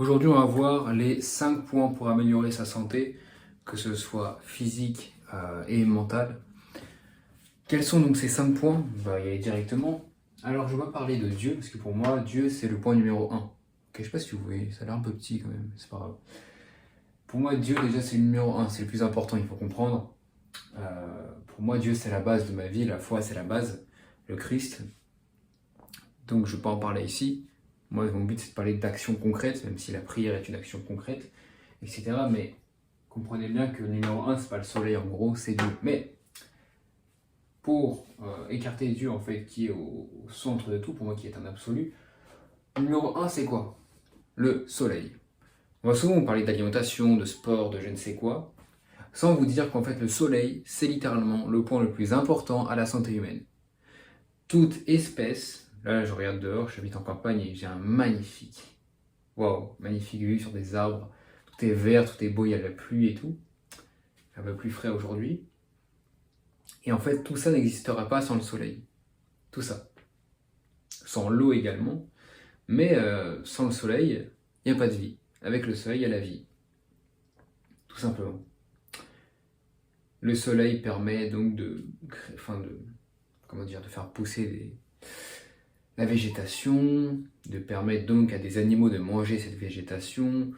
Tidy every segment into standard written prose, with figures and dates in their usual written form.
Aujourd'hui, on va voir les 5 points pour améliorer sa santé, que ce soit physique et mentale. Quels sont donc ces 5 points? On va y aller directement. Alors, je vais pas parler de Dieu, parce que pour moi, Dieu, c'est le point numéro 1. Ok, je sais pas si vous voyez, ça a l'air un peu petit quand même, c'est pas grave. Pour moi, Dieu, déjà, c'est le numéro 1, c'est le plus important, il faut comprendre. Pour moi, Dieu, c'est la base de ma vie, la foi, c'est la base, le Christ. Donc, je ne vais pas en parler ici. Moi, mon but, c'est de parler d'actions concrètes, même si la prière est une action concrète, etc. Mais comprenez bien que le numéro 1, c'est pas le soleil, en gros, c'est Dieu. Mais pour écarter Dieu, en fait, qui est au centre de tout, pour moi, qui est un absolu, le numéro 1, c'est quoi? Le soleil. On va souvent parler d'alimentation, de sport, de je ne sais quoi, sans vous dire qu'en fait, le soleil, c'est littéralement le point le plus important à la santé humaine. Toute espèce, là, je regarde dehors, j'habite en campagne et j'ai un magnifique, waouh, magnifique vue sur des arbres. Tout est vert, tout est beau, il y a de la pluie et tout. Un peu plus frais aujourd'hui. Et en fait, tout ça n'existera pas sans le soleil. Tout ça. Sans l'eau également. Mais sans le soleil, il n'y a pas de vie. Avec le soleil, il y a la vie. Tout simplement. Le soleil permet donc de faire pousser la végétation, de permettre donc à des animaux de manger cette végétation.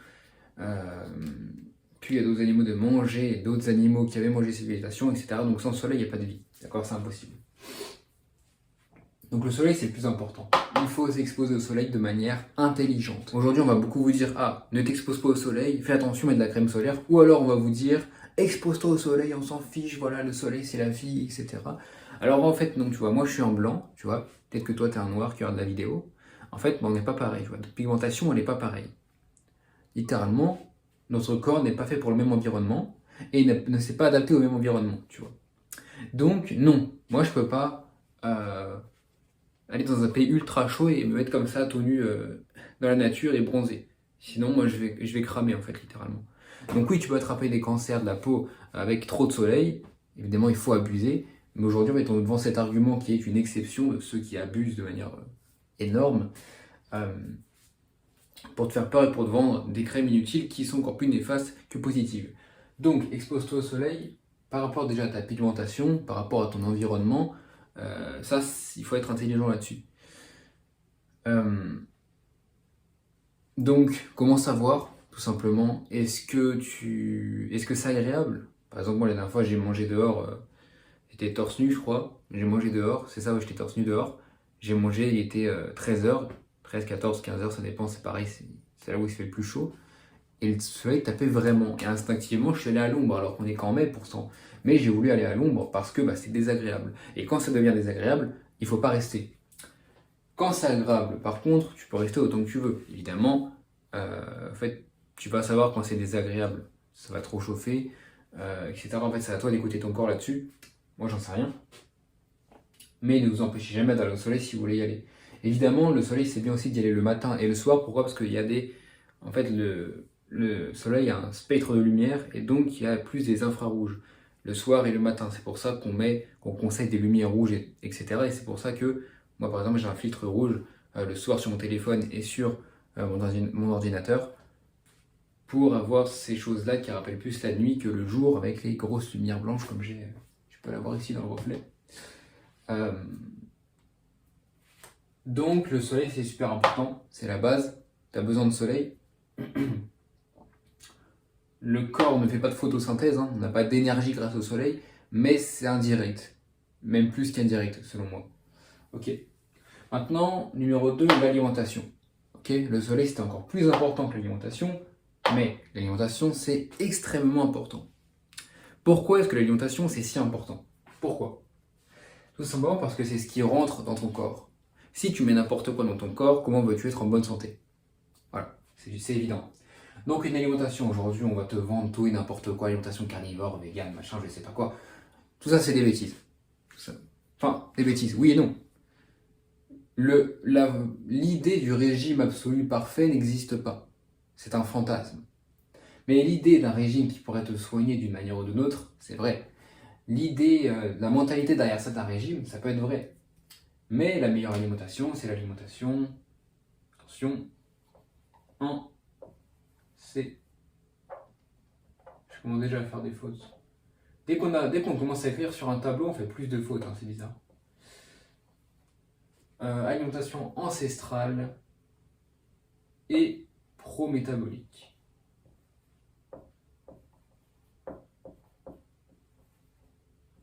Puis il y a d'autres animaux de manger d'autres animaux qui avaient mangé cette végétation, etc. Donc sans soleil, il n'y a pas de vie. D'accord? C'est impossible. Donc le soleil, c'est le plus important. Il faut s'exposer au soleil de manière intelligente. Aujourd'hui, on va beaucoup vous dire, ah, ne t'expose pas au soleil, fais attention, mets de la crème solaire. Ou alors on va vous dire, expose-toi au soleil, on s'en fiche, voilà, le soleil, c'est la vie, etc. Alors en fait, non, tu vois, moi je suis en blanc, tu vois, peut-être que toi t'es un noir qui regarde la vidéo. En fait, on n'est pas pareil, tu vois. Notre pigmentation, elle n'est pas pareille. Littéralement, notre corps n'est pas fait pour le même environnement et ne s'est pas adapté au même environnement, tu vois. Donc non, moi je peux pas aller dans un pays ultra chaud et me mettre comme ça tout nu dans la nature et bronzer. Sinon moi je vais cramer en fait littéralement. Donc oui, tu peux attraper des cancers de la peau avec trop de soleil, évidemment il faut abuser, mais aujourd'hui on est devant cet argument qui est une exception de ceux qui abusent de manière énorme. Pour te faire peur et pour te vendre des crèmes inutiles qui sont encore plus néfastes que positives. Donc, expose-toi au soleil par rapport déjà à ta pigmentation, par rapport à ton environnement. Ça, il faut être intelligent là-dessus. Donc, comment savoir, tout simplement, est-ce que c'est agréable? Par exemple, moi, la dernière fois, j'ai mangé dehors, j'étais torse nu, je crois. J'ai mangé dehors, c'est ça, ouais, j'étais torse nu dehors. J'ai mangé, il était 13h, 13, 14, 15h, ça dépend, c'est pareil, c'est là où il se fait le plus chaud. Et le soleil tapait vraiment. Et instinctivement, je suis allé à l'ombre, alors qu'on est qu'en mai pourtant. Mais j'ai voulu aller à l'ombre parce que c'est désagréable. Et quand ça devient désagréable, il ne faut pas rester. Quand c'est agréable, par contre, tu peux rester autant que tu veux. Évidemment, en fait, tu vas savoir quand c'est désagréable, ça va trop chauffer, etc. En fait, c'est à toi d'écouter ton corps là-dessus. Moi, j'en sais rien. Mais ne vous empêchez jamais d'aller au soleil si vous voulez y aller. Évidemment, le soleil, c'est bien aussi d'y aller le matin et le soir. Pourquoi? Parce qu'il y a des... En fait, le soleil a un spectre de lumière et donc il y a plus des infrarouges. Le soir et le matin, c'est pour ça qu'on conseille des lumières rouges, etc. Et c'est pour ça que, moi par exemple, j'ai un filtre rouge le soir sur mon téléphone et sur mon ordinateur pour avoir ces choses-là qui rappellent plus la nuit que le jour avec les grosses lumières blanches comme j'ai. Tu peux l'avoir ici dans le reflet. Euh, donc le soleil c'est super important, c'est la base, tu as besoin de soleil. Le corps ne fait pas de photosynthèse, on n'a pas d'énergie grâce au soleil, mais c'est indirect, même plus qu'indirect selon moi. Ok. Maintenant, numéro 2, l'alimentation. Ok, le soleil c'est encore plus important que l'alimentation, mais l'alimentation c'est extrêmement important. Pourquoi est-ce que l'alimentation c'est si important? Pourquoi? Tout simplement parce que c'est ce qui rentre dans ton corps. Si tu mets n'importe quoi dans ton corps, comment veux-tu être en bonne santé? Voilà, c'est évident. Donc une alimentation, aujourd'hui on va te vendre tout et n'importe quoi, alimentation carnivore, vegan, machin, je sais pas quoi. Tout ça c'est des bêtises. Enfin, des bêtises, oui et non. L'idée du régime absolu parfait n'existe pas. C'est un fantasme. Mais l'idée d'un régime qui pourrait te soigner d'une manière ou d'une autre, c'est vrai. L'idée, la mentalité derrière ça d'un régime, ça peut être vrai. Mais la meilleure alimentation, c'est l'alimentation, attention, en C. Je commence déjà à faire des fautes. Dès qu'on commence à écrire sur un tableau, on fait plus de fautes, hein, c'est bizarre. Alimentation ancestrale et prométabolique.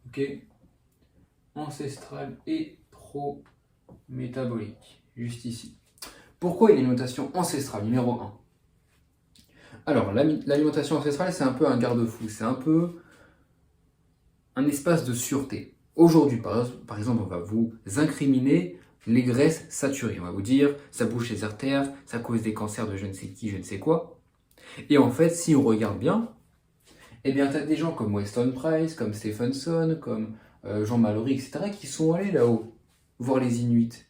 Ok. Ancestrale et prométabolique. Juste ici. Pourquoi une alimentation ancestrale, numéro 1? Alors, l'alimentation ancestrale, c'est un peu un garde-fou. C'est un peu un espace de sûreté. Aujourd'hui, par exemple, on va vous incriminer les graisses saturées. On va vous dire, ça bouche les artères, ça cause des cancers de je ne sais qui, je ne sais quoi. Et en fait, si on regarde bien, eh bien, tu as des gens comme Weston Price, comme Stephenson, comme Jean Mallory, etc., qui sont allés là-haut, voir les Inuits,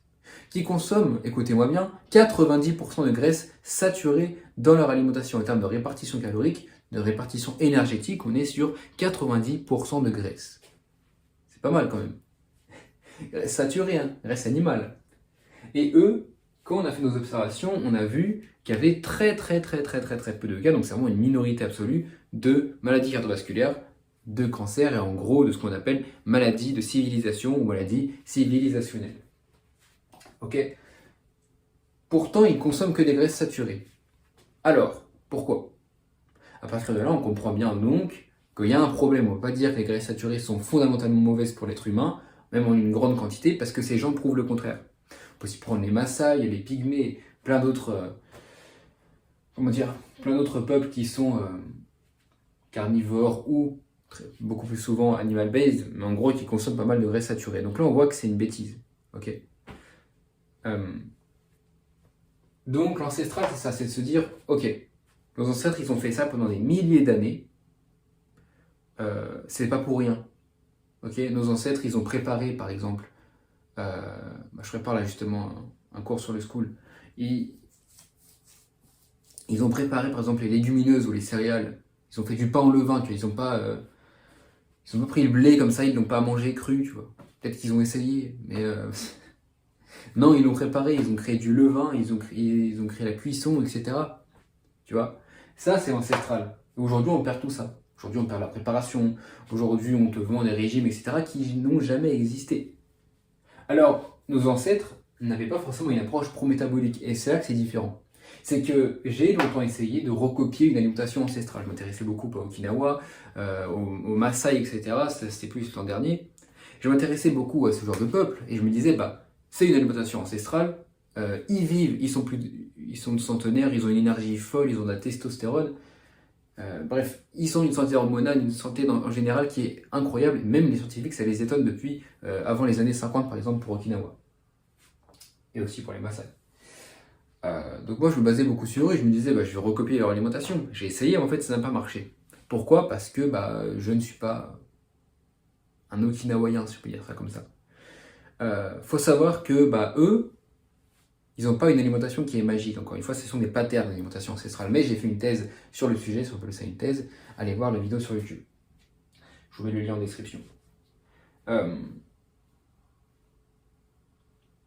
qui consomment, écoutez-moi bien, 90% de graisses saturées dans leur alimentation. En termes de répartition calorique, de répartition énergétique, on est sur 90% de graisse. C'est pas mal quand même. Graisse saturée, hein, graisse animale. Et eux, quand on a fait nos observations, on a vu qu'il y avait très peu de cas, donc c'est vraiment une minorité absolue de maladies cardiovasculaires, de cancer et en gros de ce qu'on appelle maladie de civilisation ou maladie civilisationnelle. Ok. Pourtant, ils consomment que des graisses saturées. Alors, pourquoi? À partir de là, on comprend bien donc qu'il y a un problème. On ne peut pas dire que les graisses saturées sont fondamentalement mauvaises pour l'être humain, même en une grande quantité, parce que ces gens prouvent le contraire. On peut aussi prendre les Maasai, les Pygmées, plein d'autres peuples qui sont carnivores ou beaucoup plus souvent animal-based, mais en gros qui consomment pas mal de graisses saturées. Donc là, on voit que c'est une bêtise. Ok. Donc l'ancestral, c'est ça, c'est de se dire, ok, nos ancêtres, ils ont fait ça pendant des milliers d'années. C'est pas pour rien. Ok, nos ancêtres, ils ont préparé, par exemple, je prépare là justement un cours sur le school. Ils ont préparé, par exemple, les légumineuses ou les céréales. Ils ont fait du pain au levain, tu vois. Ils ont pas pris le blé comme ça, ils l'ont pas mangé cru, tu vois. Peut-être qu'ils ont essayé, mais non, ils l'ont préparé. Ils ont créé du levain, ils ont créé la cuisson, etc. Tu vois. Ça, c'est ancestral. Aujourd'hui, on perd tout ça. Aujourd'hui, on perd la préparation. Aujourd'hui, on te vend des régimes, etc., qui n'ont jamais existé. Alors, nos ancêtres n'avaient pas forcément une approche pro-métabolique. Et c'est là que c'est différent. C'est que j'ai longtemps essayé de recopier une alimentation ancestrale. Je m'intéressais beaucoup à Okinawa, aux Maasai, etc. C'était plus l'an dernier. Je m'intéressais beaucoup à ce genre de peuple. Et je me disais, c'est une alimentation ancestrale. Ils vivent, ils sont centenaires, ils ont une énergie folle, ils ont de la testostérone. Bref, ils ont une santé hormonale, une santé en général qui est incroyable. Même les scientifiques, ça les étonne depuis avant les années 50, par exemple, pour Okinawa. Et aussi pour les Maasai. Donc moi, je me basais beaucoup sur eux et je me disais, je vais recopier leur alimentation. J'ai essayé, en fait, ça n'a pas marché. Pourquoi? Parce que je ne suis pas un Okinawaien, si je peux dire ça comme ça. Faut savoir que eux, ils n'ont pas une alimentation qui est magique. Encore une fois, ce sont des patterns d'alimentation ancestrale. Mais j'ai fait une thèse sur le sujet, si on peut ça une thèse. Allez voir la vidéo sur YouTube. Je vous mets le lien en description.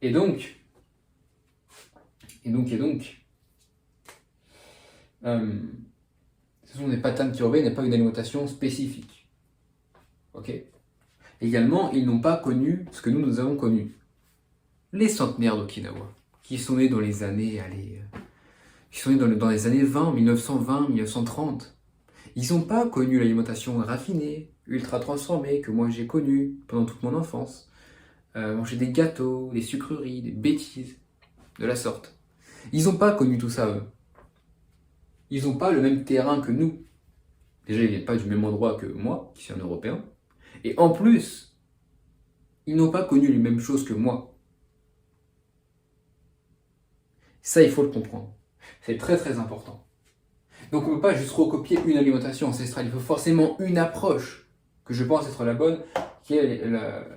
Et donc, ce sont des patterns qui reviennent et pas une alimentation spécifique. Ok. Également, ils n'ont pas connu ce que nous avons connu. Les centenaires d'Okinawa, qui sont nés dans les années, dans les années 20, 1920, 1930. Ils n'ont pas connu l'alimentation raffinée, ultra transformée, que moi j'ai connue pendant toute mon enfance. Manger des gâteaux, des sucreries, des bêtises, de la sorte. Ils n'ont pas connu tout ça, eux. Ils n'ont pas le même terrain que nous. Déjà, ils ne viennent pas du même endroit que moi, qui suis un Européen. Et en plus, ils n'ont pas connu les mêmes choses que moi. Ça, il faut le comprendre. C'est très important. Donc on ne peut pas juste recopier une alimentation ancestrale. Il faut forcément une approche, que je pense être la bonne, qui est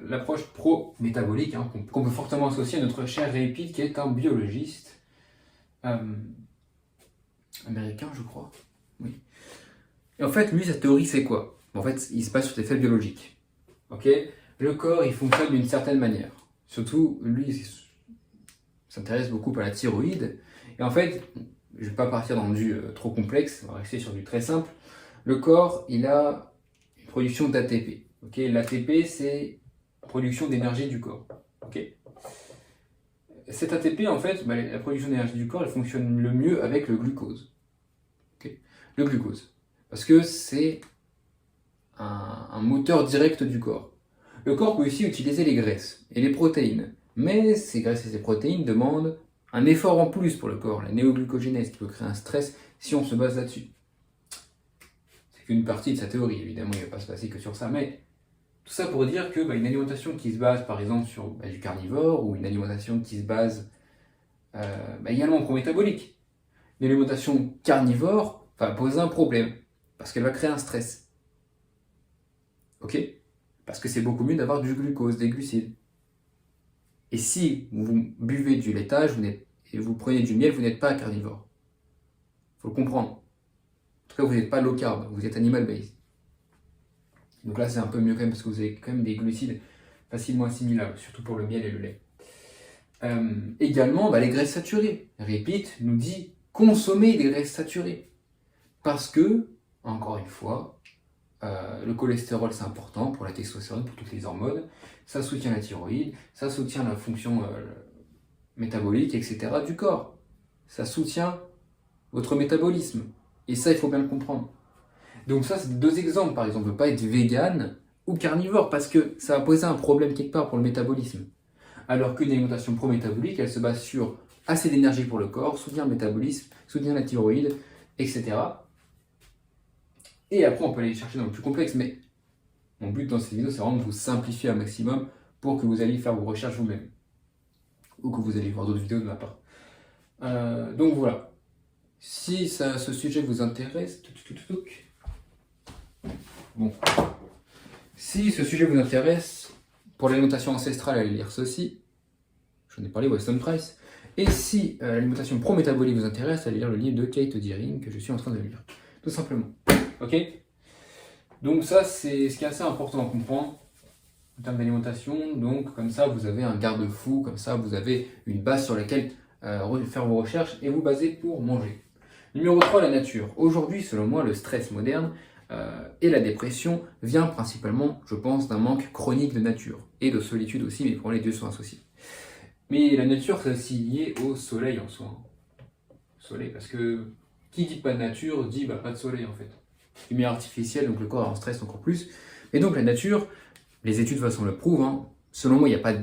l'approche pro-métabolique, qu'on peut fortement associer à notre cher Ray Peat, qui est un biologiste américain, je crois. Oui. Et en fait, lui, sa théorie, c'est quoi? En fait, il se base sur des faits biologiques. Ok. Le corps, il fonctionne d'une certaine manière. Surtout, lui, il s'intéresse beaucoup à la thyroïde. Et en fait, je ne vais pas partir dans du trop complexe, on va rester sur du très simple. Le corps, il a une production d'ATP. Okay, l'ATP, c'est la production d'énergie du corps. Okay. Cette ATP, en fait, la production d'énergie du corps, elle fonctionne le mieux avec le glucose. Okay. Le glucose. Parce que c'est un moteur direct du corps. Le corps peut aussi utiliser les graisses et les protéines. Mais ces graisses et ces protéines demandent un effort en plus pour le corps, la néoglucogénèse, qui peut créer un stress si on se base là-dessus. C'est qu'une partie de sa théorie, évidemment, il ne va pas se passer que sur ça, mais tout ça pour dire que une alimentation qui se base par exemple sur du carnivore, ou une alimentation qui se base également pro-métabolique, une alimentation carnivore va poser un problème, parce qu'elle va créer un stress. Ok ? Parce que c'est beaucoup mieux d'avoir du glucose, des glucides. Et si vous buvez du laitage et vous prenez du miel, vous n'êtes pas carnivore. Il faut le comprendre. En tout cas, vous n'êtes pas low carb, vous êtes animal based. Donc là, c'est un peu mieux quand même parce que vous avez quand même des glucides facilement assimilables, surtout pour le miel et le lait. Également, les graisses saturées. Repeat nous dit consommer des graisses saturées. Parce que, encore une fois, le cholestérol c'est important pour la testostérone, pour toutes les hormones. Ça soutient la thyroïde, ça soutient la fonction métabolique, etc. du corps. Ça soutient votre métabolisme. Et ça, il faut bien le comprendre. Donc ça, c'est deux exemples, par exemple, ne pas être vegan ou carnivore, parce que ça va poser un problème quelque part pour le métabolisme. Alors qu'une alimentation pro-métabolique, elle se base sur assez d'énergie pour le corps, soutient le métabolisme, soutient la thyroïde, etc. Et après, on peut aller chercher dans le plus complexe, mais mon but dans cette vidéo, c'est vraiment de vous simplifier un maximum pour que vous alliez faire vos recherches vous-même. Ou que vous allez voir d'autres vidéos de ma part. Donc voilà. Si ce sujet vous intéresse, bon. Si ce sujet vous intéresse, pour l'alimentation ancestrale, allez lire ceci. J'en ai parlé, Weston Price. Et si l'alimentation pro-métabolique vous intéresse, allez lire le livre de Kate Deering que je suis en train de lire. Tout simplement. Ok ? Donc ça, c'est ce qui est assez important à comprendre en termes d'alimentation. Donc comme ça, vous avez un garde-fou, comme ça, vous avez une base sur laquelle faire vos recherches et vous baser pour manger. Numéro 3, la nature. Aujourd'hui, selon moi, le stress moderne et la dépression vient principalement, je pense, d'un manque chronique de nature et de solitude aussi, mais pour les deux sont associés. Mais la nature, c'est aussi lié au soleil en soi. Soleil, parce que qui dit pas de nature dit pas de soleil en fait. Lumière artificielle, donc le corps est en stress encore plus. Et donc la nature, les études de toute façon le prouvent, hein. Selon moi, il n'y a pas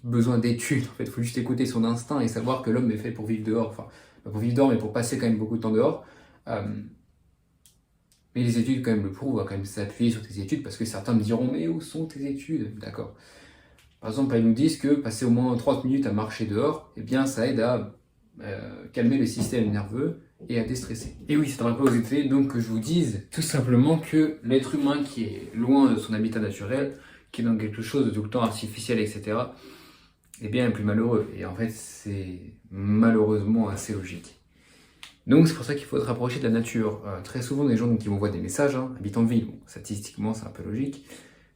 besoin d'études. En fait, il faut juste écouter son instinct et savoir que l'homme est fait pour vivre dehors. Enfin, pas pour vivre dehors, mais pour passer quand même beaucoup de temps dehors. Mais les études quand même le prouvent, on va quand même s'appuyer sur tes études, parce que certains me diront, mais où sont tes études? D'accord. Par exemple, elles nous disent que passer au moins 30 minutes à marcher dehors, eh bien, ça aide à calmer le système nerveux et à déstresser. Et oui, c'est un peu aux effets, donc que je vous dise tout simplement que l'être humain qui est loin de son habitat naturel, qui est dans quelque chose de tout le temps artificiel, etc., eh bien, est plus malheureux. Et en fait, c'est malheureusement assez logique. Donc, c'est pour ça qu'il faut se rapprocher de la nature. Très souvent, des gens qui m'envoient des messages, habitant en ville, bon, statistiquement, c'est un peu logique.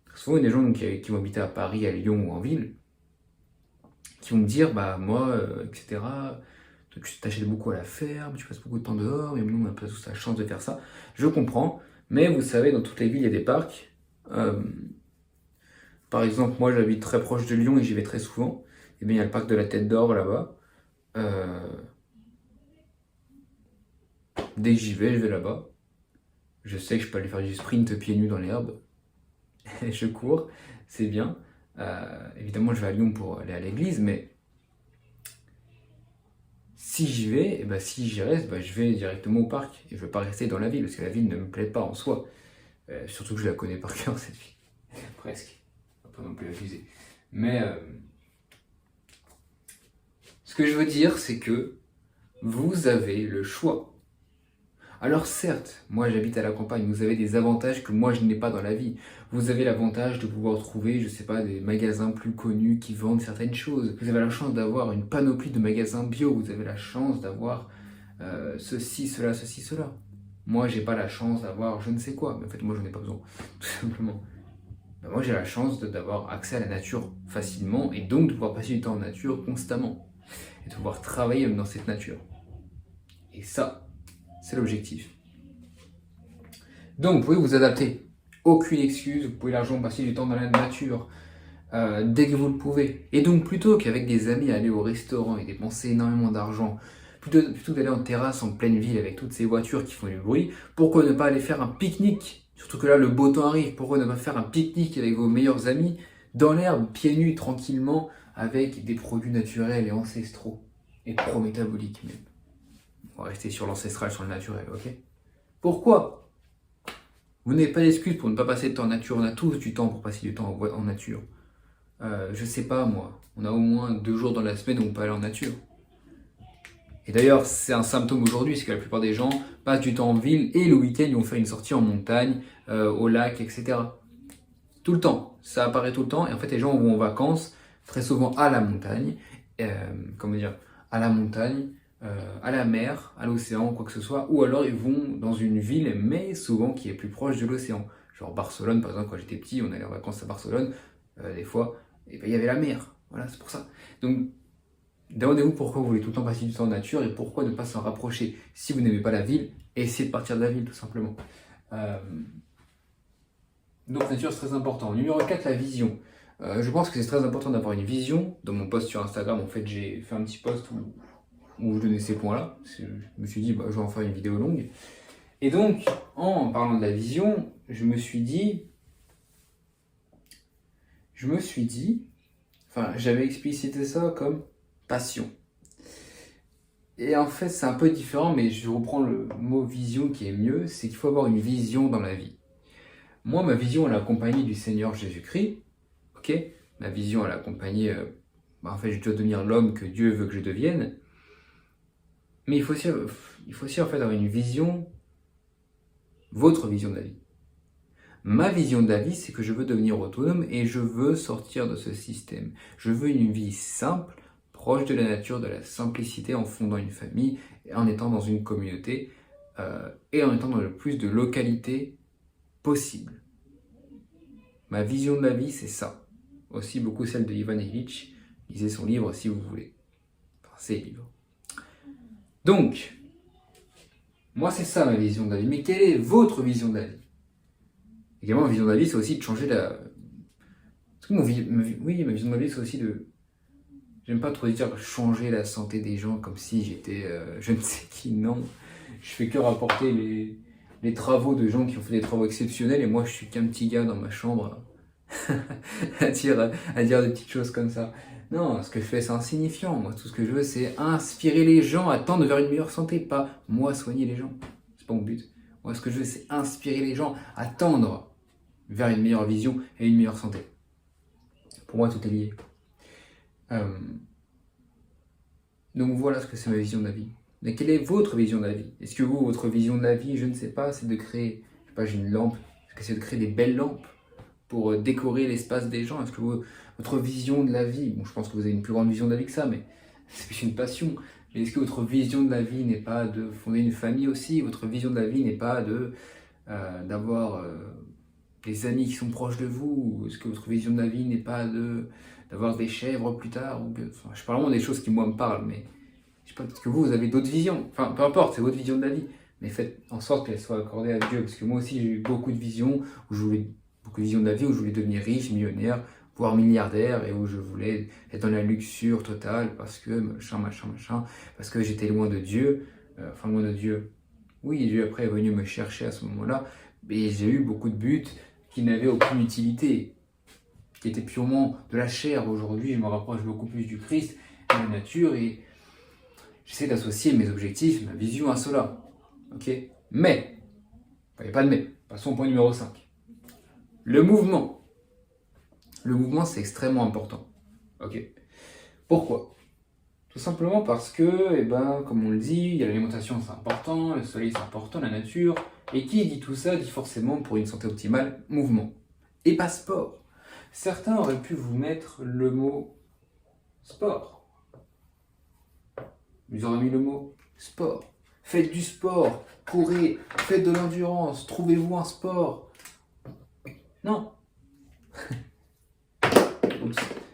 Très souvent, il y a des gens qui vont habiter à Paris, à Lyon ou en ville, qui vont me dire, moi, etc., tu t'achètes beaucoup à la ferme, tu passes beaucoup de temps dehors, et nous, on n'a pas tous la chance de faire ça. Je comprends, mais vous savez, dans toutes les villes, il y a des parcs. Par exemple, moi, j'habite très proche de Lyon et j'y vais très souvent. Et bien, il y a le parc de la Tête d'Or là-bas. Dès que j'y vais, je vais là-bas. Je sais que je peux aller faire du sprint pieds nus dans l'herbe. Je cours, c'est bien. Évidemment, je vais à Lyon pour aller à l'église, mais si j'y vais, si j'y reste, je vais directement au parc. Et je ne vais pas rester dans la ville, parce que la ville ne me plaît pas en soi. Surtout que je la connais par cœur, cette ville. Presque. Pas non plus abuser. Mais ce que je veux dire, c'est que vous avez le choix. Alors certes, moi j'habite à la campagne, vous avez des avantages que moi je n'ai pas dans la vie. Vous avez l'avantage de pouvoir trouver, je sais pas, des magasins plus connus qui vendent certaines choses. Vous avez la chance d'avoir une panoplie de magasins bio, vous avez la chance d'avoir ceci, cela. Moi j'ai pas la chance d'avoir je ne sais quoi, mais en fait moi j'en ai pas besoin, tout simplement. Moi j'ai la chance d'avoir accès à la nature facilement et donc de pouvoir passer du temps en nature constamment. Et de pouvoir travailler dans cette nature. Et ça, c'est l'objectif. Donc, vous pouvez vous adapter. Aucune excuse, vous pouvez largement passer du temps dans la nature, dès que vous le pouvez. Et donc, plutôt qu'avec des amis aller au restaurant et dépenser énormément d'argent, plutôt d'aller en terrasse en pleine ville avec toutes ces voitures qui font du bruit, pourquoi ne pas aller faire un pique-nique? Surtout que là, le beau temps arrive, pourquoi ne pas faire un pique-nique avec vos meilleurs amis, dans l'herbe, pieds nus, tranquillement, avec des produits naturels et ancestraux, et pro-métaboliques même. On va rester sur l'ancestral, sur le naturel, ok? Pourquoi? Vous n'avez pas d'excuse pour ne pas passer de temps en nature, on a tous du temps pour passer du temps en nature. Je sais pas moi, on a au moins 2 jours dans la semaine où on peut aller en nature. Et d'ailleurs, c'est un symptôme aujourd'hui, c'est que la plupart des gens passent du temps en ville et le week-end, ils vont faire une sortie en montagne, au lac, etc. Tout le temps, ça apparaît tout le temps. Et en fait, les gens vont en vacances, très souvent à la montagne, comment dire, à la montagne, à la mer, à l'océan, quoi que ce soit. Ou alors ils vont dans une ville, mais souvent qui est plus proche de l'océan. Genre Barcelone, par exemple, quand j'étais petit, on allait en vacances à Barcelone, des fois, et ben, il y avait la mer. Voilà, c'est pour ça. Donc, demandez-vous pourquoi vous voulez tout le temps passer du temps en nature et pourquoi ne pas s'en rapprocher. Si vous n'aimez pas la ville, essayez de partir de la ville, tout simplement. Donc, nature, c'est très important. Numéro 4, la vision. Je pense que c'est très important d'avoir une vision. Dans mon post sur Instagram, en fait, j'ai fait un petit post où je donnais ces points-là. Je me suis dit, je vais en faire une vidéo longue. Et donc, en parlant de la vision, je me suis dit, j'avais explicité ça comme passion. Et en fait, c'est un peu différent, mais je reprends le mot vision qui est mieux, c'est qu'il faut avoir une vision dans la vie. Moi, ma vision, elle est accompagnée du Seigneur Jésus-Christ, ok? Ma vision, elle est accompagnée, en fait, je dois devenir l'homme que Dieu veut que je devienne. Mais il faut aussi en fait avoir une vision, votre vision de la vie. Ma vision de la vie, c'est que je veux devenir autonome et je veux sortir de ce système. Je veux une vie simple, proche de la nature, de la simplicité, en fondant une famille, en étant dans une communauté et en étant dans le plus de localités possible. Ma vision de la vie, c'est ça. Aussi beaucoup celle de Ivan Illich. Lisez son livre si vous voulez. Enfin, ses livres. Donc, moi, c'est ça ma vision de la vie. Mais quelle est votre vision de la vie? Également, ma vision de la vie, c'est aussi de changer la... ma vision de la vie, c'est aussi de... J'aime pas trop dire changer la santé des gens comme si j'étais je ne sais qui, non. Je fais que rapporter les travaux de gens qui ont fait des travaux exceptionnels et moi je suis qu'un petit gars dans ma chambre à dire des petites choses comme ça. Non, ce que je fais c'est insignifiant. Moi tout ce que je veux c'est inspirer les gens à tendre vers une meilleure santé, pas moi soigner les gens. C'est pas mon but. Moi ce que je veux c'est inspirer les gens à tendre vers une meilleure vision et une meilleure santé. Pour moi tout est lié. Donc voilà ce que c'est ma vision de la vie. Mais quelle est votre vision de la vie? Est-ce que vous, votre vision de la vie, je ne sais pas, c'est de créer, je sais pas, j'ai une lampe, est-ce que c'est de créer des belles lampes pour décorer l'espace des gens? Est-ce que votre vision de la vie, bon je pense que vous avez une plus grande vision de la vie que ça, mais c'est plus une passion, mais est-ce que votre vision de la vie n'est pas de fonder une famille aussi? Votre vision de la vie n'est pas d'avoir des amis qui sont proches de vous? Est-ce que votre vision de la vie n'est pas d'avoir des chèvres plus tard? Enfin, je parle vraiment des choses qui moi me parlent, mais je sais pas, peut-être que vous avez d'autres visions. Enfin, peu importe, c'est votre vision de la vie. Mais faites en sorte qu'elle soit accordée à Dieu. Parce que moi aussi, j'ai eu beaucoup de visions, beaucoup de visions de la vie, où je voulais devenir riche, millionnaire, voire milliardaire, et où je voulais être dans la luxure totale, parce que machin, parce que j'étais loin de Dieu. Loin de Dieu. Oui, Dieu après est venu me chercher à ce moment-là. Mais j'ai eu beaucoup de buts qui n'avaient aucune utilité, qui étaient purement de la chair. Aujourd'hui, je me rapproche beaucoup plus du Christ, de la nature, et j'essaie d'associer mes objectifs, ma vision à cela. Ok? Mais, il n'y a pas de mais. Passons au point numéro 5. Le mouvement. Le mouvement, c'est extrêmement important. Ok? Pourquoi? Tout simplement parce que, comme on le dit, il y a l'alimentation, c'est important, le soleil, c'est important, la nature. Et qui dit tout ça, dit forcément, pour une santé optimale, mouvement. Et pas sport. Certains auraient pu vous mettre le mot sport. Ils auraient mis le mot sport. Faites du sport, courez, faites de l'endurance, trouvez-vous un sport. Non.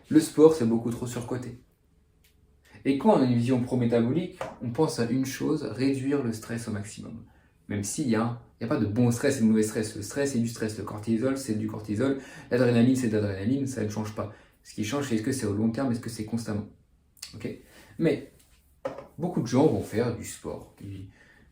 Le sport, c'est beaucoup trop surcoté. Et quand on a une vision pro-métabolique, on pense à une chose, réduire le stress au maximum. Même s'il y a pas de bon stress et de mauvais stress. Le stress, c'est du stress. Le cortisol, c'est du cortisol. L'adrénaline, c'est de l'adrénaline. Ça ne change pas. Ce qui change, c'est est-ce que c'est au long terme, est-ce que c'est constamment. Okay, mais beaucoup de gens vont faire du sport.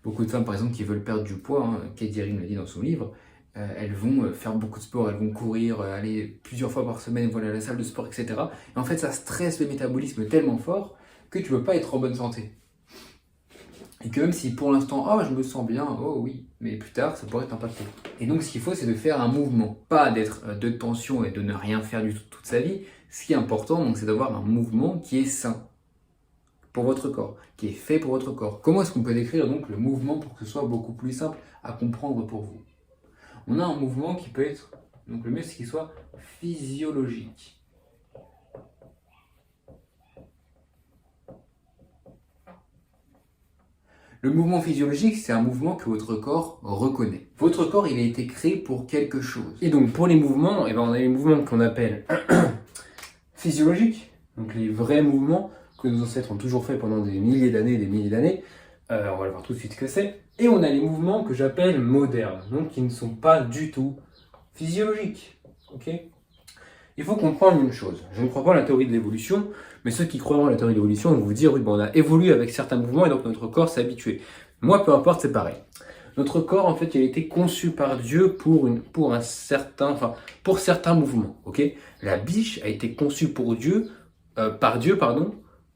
Beaucoup de femmes, par exemple, qui veulent perdre du poids, hein, Kate Dierine le dit dans son livre, elles vont faire beaucoup de sport, elles vont courir, aller plusieurs fois par semaine, voilà, à la salle de sport, etc. Et en fait, ça stresse le métabolisme tellement fort que tu ne peux pas être en bonne santé. Et que même si pour l'instant, oh, je me sens bien, oh oui, mais plus tard, ça pourrait t'impacter. Et donc, ce qu'il faut, c'est de faire un mouvement. Pas d'être de tension et de ne rien faire du tout toute sa vie. Ce qui est important, donc, c'est d'avoir un mouvement qui est sain pour votre corps, qui est fait pour votre corps. Comment est-ce qu'on peut décrire donc le mouvement pour que ce soit beaucoup plus simple à comprendre pour vous? On a un mouvement qui peut être, donc le mieux c'est qu'il soit physiologique. Le mouvement physiologique, c'est un mouvement que votre corps reconnaît. Votre corps, il a été créé pour quelque chose. Et donc pour les mouvements, on a les mouvements qu'on appelle physiologiques, donc les vrais mouvements que nos ancêtres ont toujours fait pendant des milliers d'années, on va le voir tout de suite ce que c'est. Et on a les mouvements que j'appelle modernes, donc qui ne sont pas du tout physiologiques. Okay, il faut comprendre une chose, je ne crois pas à la théorie de l'évolution, mais ceux qui croient en la théorie de l'évolution vont vous dire, oui, bon, on a évolué avec certains mouvements et donc notre corps s'est habitué. Moi, peu importe, c'est pareil. Notre corps, en fait, il a été conçu par Dieu pour certains mouvements. Okay, la biche a été conçue par Dieu,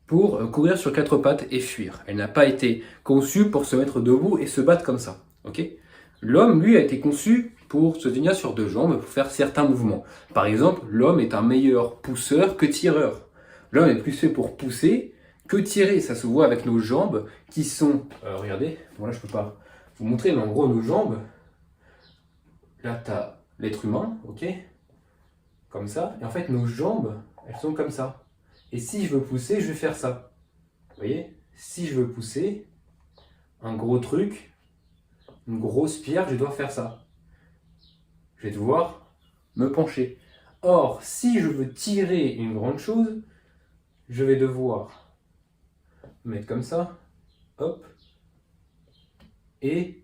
pour courir sur 4 pattes et fuir. Elle n'a pas été conçue pour se mettre debout et se battre comme ça. Okay, l'homme, lui, a été conçu pour se tenir sur 2 jambes, pour faire certains mouvements. Par exemple, l'homme est un meilleur pousseur que tireur. L'homme est plus fait pour pousser que tirer. Ça se voit avec nos jambes qui sont... regardez, bon là je peux pas vous montrer, mais en gros nos jambes, là tu as l'être humain, ok, comme ça, et en fait nos jambes, elles sont comme ça. Et si je veux pousser, je vais faire ça. Vous voyez, si je veux pousser, un gros truc, une grosse pierre, je dois faire ça. Je vais devoir me pencher. Or, si je veux tirer une grande chose, je vais devoir me mettre comme ça, hop, et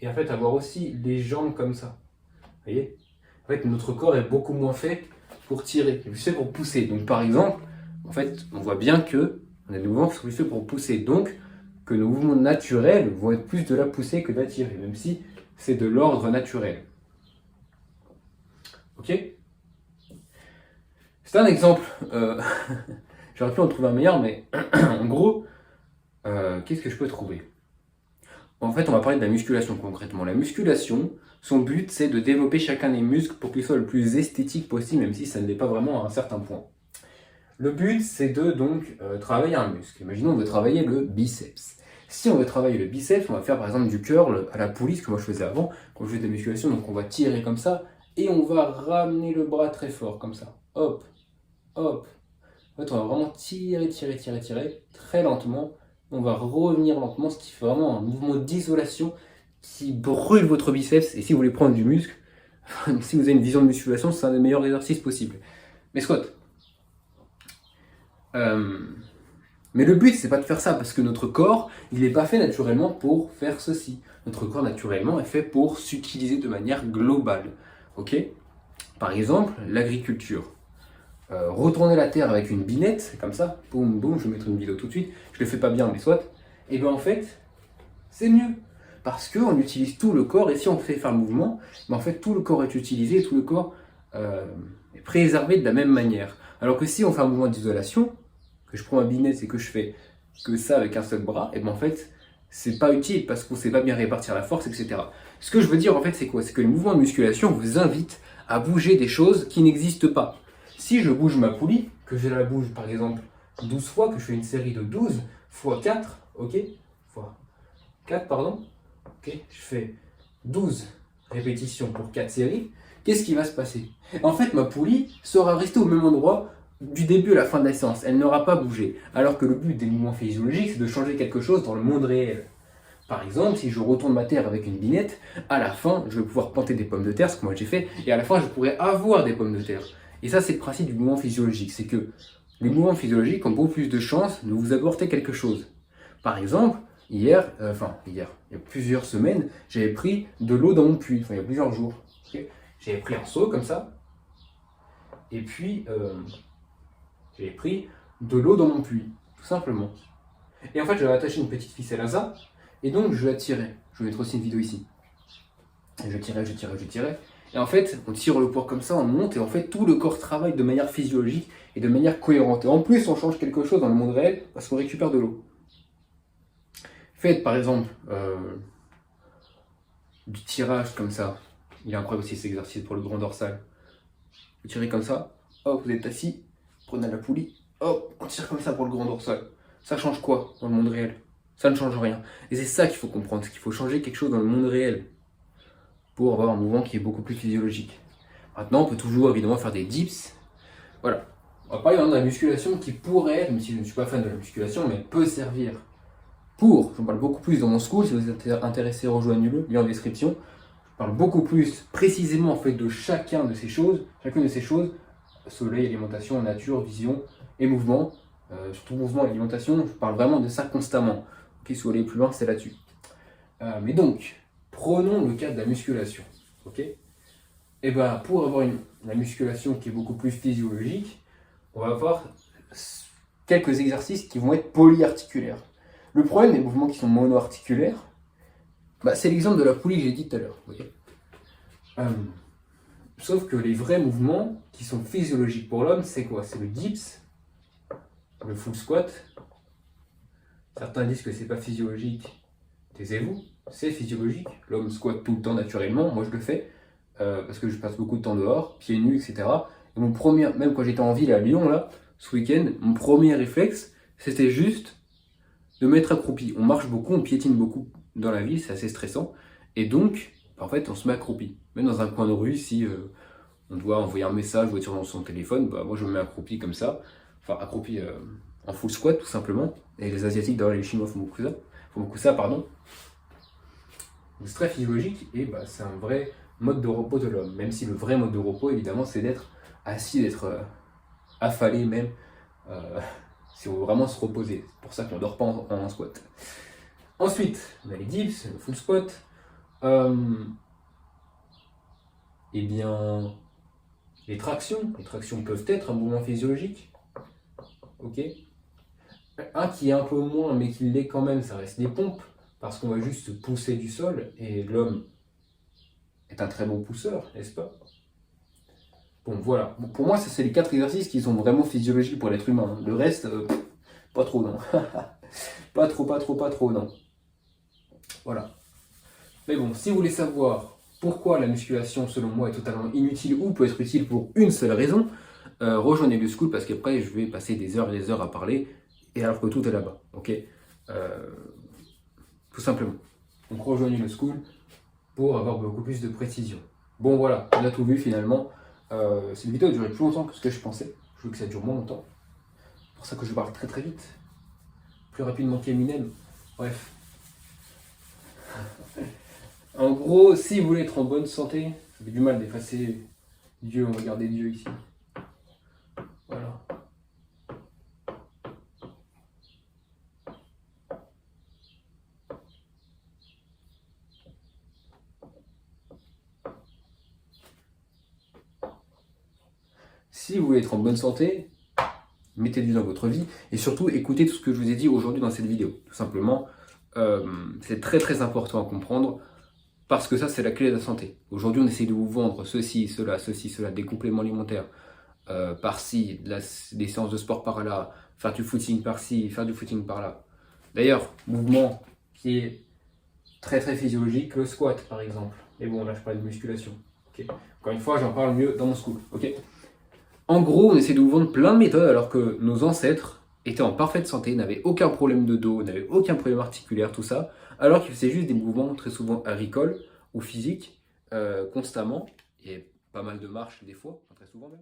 en fait avoir aussi les jambes comme ça. Vous voyez? En fait, notre corps est beaucoup moins fait pour tirer, il est plus fait pour pousser. Donc par exemple, en fait, on voit bien que on a des mouvements qui sont plus faits pour pousser. Donc, que nos mouvements naturels vont être plus de la poussée que de la tirer, même si c'est de l'ordre naturel. Ok? C'est un exemple. J'aurais pu en trouver un meilleur, mais en gros, qu'est-ce que je peux trouver? En fait, on va parler de la musculation concrètement. La musculation, son but, c'est de développer chacun des muscles pour qu'il soit le plus esthétique possible, même si ça ne l'est pas vraiment à un certain point. Le but, c'est de donc travailler un muscle. Imaginons, on veut travailler le biceps. Si on veut travailler le biceps, on va faire par exemple du curl à la poulie, ce que moi je faisais avant, quand je faisais de la musculation. Donc on va tirer comme ça, et on va ramener le bras très fort, comme ça. Hop, hop. En fait, on va vraiment tirer, très lentement. On va revenir lentement, ce qui fait vraiment un mouvement d'isolation qui brûle votre biceps. Et si vous voulez prendre du muscle, si vous avez une vision de musculation, c'est un des meilleurs exercices possibles. Mais squat. Mais le but, c'est pas de faire ça, parce que notre corps, il n'est pas fait naturellement pour faire ceci. Notre corps, naturellement, est fait pour s'utiliser de manière globale. Ok ? Par exemple, l'agriculture. Retourner la terre avec une binette, comme ça, boum, boum, je vais mettre une vidéo tout de suite, je le fais pas bien, mais soit, et bien en fait, c'est mieux. Parce qu'on utilise tout le corps, et si on fait faire le mouvement, ben en fait, tout le corps est utilisé, et tout le corps est préservé de la même manière. Alors que si on fait un mouvement d'isolation, que je prends ma binette et que je fais que ça avec un seul bras, et ben en fait, c'est pas utile parce qu'on sait pas bien répartir la force, etc. Ce que je veux dire en fait, c'est quoi? C'est que le mouvement de musculation vous invite à bouger des choses qui n'existent pas. Si je bouge ma poulie, que je la bouge par exemple 12 fois, que je fais une série de 12 fois 4, ok, fois 4, pardon, ok, je fais 12 répétitions pour 4 séries, qu'est-ce qui va se passer? En fait, ma poulie sera restée au même endroit du début à la fin de la séance, elle n'aura pas bougé. Alors que le but des mouvements physiologiques, c'est de changer quelque chose dans le monde réel. Par exemple, si je retourne ma terre avec une binette, à la fin, je vais pouvoir planter des pommes de terre, ce que moi j'ai fait, et à la fin, je pourrais avoir des pommes de terre. Et ça, c'est le principe du mouvement physiologique, c'est que les mouvements physiologiques ont beaucoup plus de chances de vous apporter quelque chose. Par exemple, hier, il y a plusieurs semaines, j'avais pris de l'eau dans mon puits, il y a plusieurs jours. Okay, j'avais pris un seau comme ça, et puis j'avais pris de l'eau dans mon puits, tout simplement. Et en fait, j'avais attaché une petite ficelle à ça, et donc je la tirais. Je vais mettre aussi une vidéo ici. Et je tirais. Et en fait, on tire le poids comme ça, on monte, et en fait, tout le corps travaille de manière physiologique et de manière cohérente. Et en plus, on change quelque chose dans le monde réel parce qu'on récupère de l'eau. Faites par exemple du tirage comme ça. Il est incroyable aussi cet exercice pour le grand dorsal. Vous tirez comme ça, hop, vous êtes assis, prenez la poulie, hop, on tire comme ça pour le grand dorsal. Ça change quoi dans le monde réel? Ça ne change rien. Et c'est ça qu'il faut comprendre, c'est qu'il faut changer quelque chose dans le monde réel pour avoir un mouvement qui est beaucoup plus physiologique. Maintenant, on peut toujours évidemment faire des dips. Voilà. On va parler de la musculation qui pourrait, même si je ne suis pas fan de la musculation, mais peut servir pour, j'en parle beaucoup plus dans mon school, si vous êtes intéressé, rejoignez-le, lien en description. Je parle beaucoup plus précisément en fait de chacune de ces choses, soleil, alimentation, nature, vision et mouvement. Surtout mouvement et alimentation, je parle vraiment de ça constamment. Ok, si vous voulez aller plus loin, c'est là-dessus. Mais donc, prenons le cas de la musculation. Ok, et ben pour avoir la musculation qui est beaucoup plus physiologique, on va avoir quelques exercices qui vont être polyarticulaires. Le problème des mouvements qui sont monoarticulaires, c'est l'exemple de la poulie que j'ai dit tout à l'heure. Okay, sauf que les vrais mouvements qui sont physiologiques pour l'homme, c'est quoi? C'est le dips, le full squat. Certains disent que c'est pas physiologique. Taisez-vous, c'est physiologique. L'homme squatte tout le temps naturellement. Moi je le fais parce que je passe beaucoup de temps dehors, pieds nus, etc. Et mon premier, même quand j'étais en ville à Lyon là, ce week-end, mon premier réflexe, c'était juste de mettre accroupi. On marche beaucoup, on piétine beaucoup dans la ville, c'est assez stressant. Et donc, en fait, on se met accroupi. Même dans un coin de rue, si on doit envoyer un message ou être sur son téléphone, moi je me mets accroupi comme ça. Enfin, accroupi en full squat tout simplement. Et les Asiatiques, d'ailleurs les Chinois font beaucoup ça, pardon. C'est très physiologique et c'est un vrai mode de repos de l'homme. Même si le vrai mode de repos, évidemment, c'est d'être assis, d'être affalé même. Si on veut vraiment se reposer. C'est pour ça qu'on ne dort pas en squat. Ensuite, on a les dips, le full squat. Eh bien, les tractions. Les tractions peuvent être un mouvement physiologique. Ok. Un qui est un peu moins, mais qui l'est quand même, ça reste des pompes. Parce qu'on va juste pousser du sol. Et l'homme est un très bon pousseur, n'est-ce pas? Bon, voilà. Bon, pour moi, ça, c'est les 4 exercices qui sont vraiment physiologiques pour l'être humain. Le reste, pas trop, non. pas trop, non. Voilà. Mais bon, si vous voulez savoir pourquoi la musculation, selon moi, est totalement inutile ou peut être utile pour une seule raison, rejoignez le school parce qu'après, je vais passer des heures et des heures à parler, et alors que tout est là-bas. Ok, tout simplement. Donc, rejoignez le school pour avoir beaucoup plus de précision. Bon, voilà, on a tout vu finalement. Cette vidéo a duré plus longtemps que ce que je pensais. Je veux que ça dure moins longtemps. C'est pour ça que je parle très très vite. Plus rapidement qu'Eminem. Bref. En gros, si vous voulez être en bonne santé, ça fait du mal d'effacer Dieu, on va garder Dieu ici. Voilà. Si vous voulez être en bonne santé, mettez Dieu dans votre vie et surtout écoutez tout ce que je vous ai dit aujourd'hui dans cette vidéo. Tout simplement, c'est très très important à comprendre parce que ça c'est la clé de la santé. Aujourd'hui on essaye de vous vendre ceci, cela, des compléments alimentaires par-ci, des séances de sport par-là, faire du footing par-ci, faire du footing par-là. D'ailleurs, mouvement qui est très très physiologique, le squat par exemple. Et bon là je parle de musculation. Okay. Encore une fois j'en parle mieux dans mon school. Okay. En gros, on essaie de vous vendre plein de méthodes alors que nos ancêtres étaient en parfaite santé, n'avaient aucun problème de dos, n'avaient aucun problème articulaire, tout ça, alors qu'ils faisaient juste des mouvements très souvent agricoles ou physiques, constamment, et pas mal de marches des fois, très souvent même.